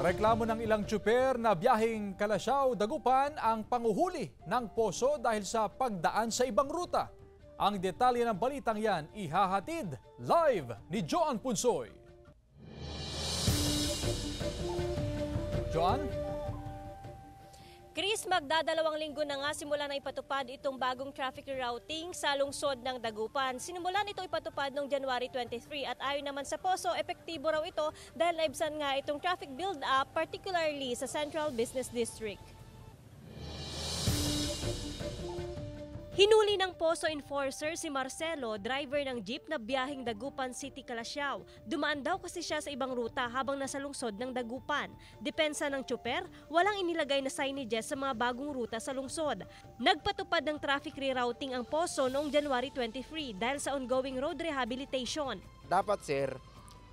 Reklamo ng ilang tsuper na biyaheng Kalasyaw-Dagupan ang panguhuli ng poso dahil sa pagdaan sa ibang ruta. Ang detalye ng balitang yan ihahatid live ni Joan Punsoy. Joan? Chris, magdadalawang linggo na nga simula na ipatupad itong bagong traffic rerouting sa lungsod ng Dagupan. Sinimulan ito ipatupad noong January 23 at ayon naman sa POSO, epektibo raw ito dahil naibsan nga itong traffic build-up particularly sa Central Business District. Hinuli ng POSO enforcer si Marcelo, driver ng jeep na biyaheng Dagupan City, Kalasyaw. Dumaan daw kasi siya sa ibang ruta habang nasa lungsod ng Dagupan. Depensa ng tsuper, walang inilagay na signages sa mga bagong ruta sa lungsod. Nagpatupad ng traffic rerouting ang POSO noong January 23 dahil sa ongoing road rehabilitation. Dapat sir,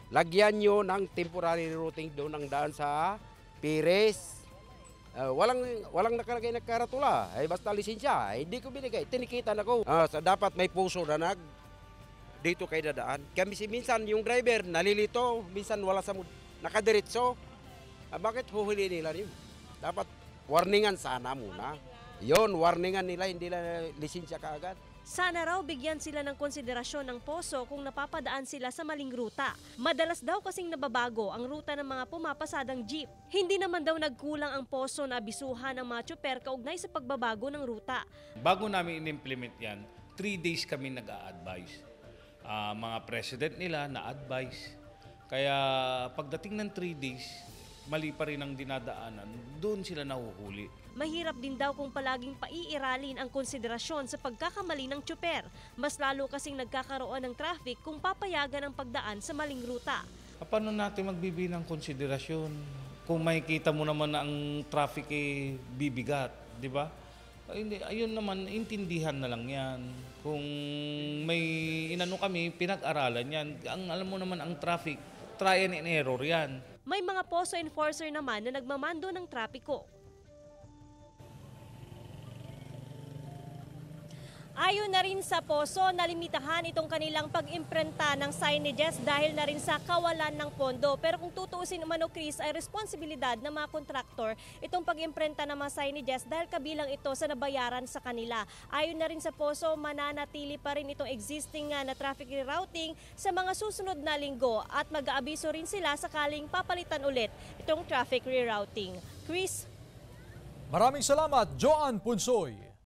lagyan nyo ng temporary routing doon ang daan sa Pires. Walang nakalagay na karatula, basta lisensya, hindi ko binigay, tinikitan ako. Dapat may puso na dito kay dadaan. Kami minsan yung driver nalilito, minsan wala sa nakadiretso. Bakit huhuli nila yun? Dapat warningan sana muna. Yon, warningan nila, hindi na lisensya kaagad. Sana raw bigyan sila ng konsiderasyon ng POSO kung napapadaan sila sa maling ruta. Madalas daw kasing nababago ang ruta ng mga pumapasadang jeep. Hindi naman daw nagkulang ang POSO na abisuhan ng mga tsuper kaugnay sa pagbabago ng ruta. Bago namin in-implement yan, 3 days kami nag-a-advise. Mga president nila na-advise. Kaya pagdating ng 3 days, mali pa rin ang dinadaanan, doon sila nahuhuli. Mahirap din daw kung palaging paiiralin ang konsiderasyon sa pagkakamali ng tsuper. Mas lalo kasing nagkakaroon ng traffic kung papayagan ang pagdaan sa maling ruta. Paano natin magbibigay ng konsiderasyon? Kung makikita mo naman na ang traffic bibigat, di ba? Ayun naman, intindihan na lang yan. Kung may inano kami, pinag-aralan yan. Alam mo naman ang traffic, try and error yan. May mga POSO enforcer naman na nagmamando ng trapiko. Ayon na rin sa POSO, nalimitahan itong kanilang pag-imprenta ng signages dahil na rin sa kawalan ng pondo. Pero kung tutuusin naman o Chris, ay responsibilidad ng mga kontraktor itong pag-imprenta ng mga signages dahil kabilang ito sa nabayaran sa kanila. Ayon na rin sa POSO, mananatili pa rin itong existing na traffic rerouting sa mga susunod na linggo at mag-aabiso rin sila sakaling papalitan ulit itong traffic rerouting. Chris? Maraming salamat, Joan Punsoy.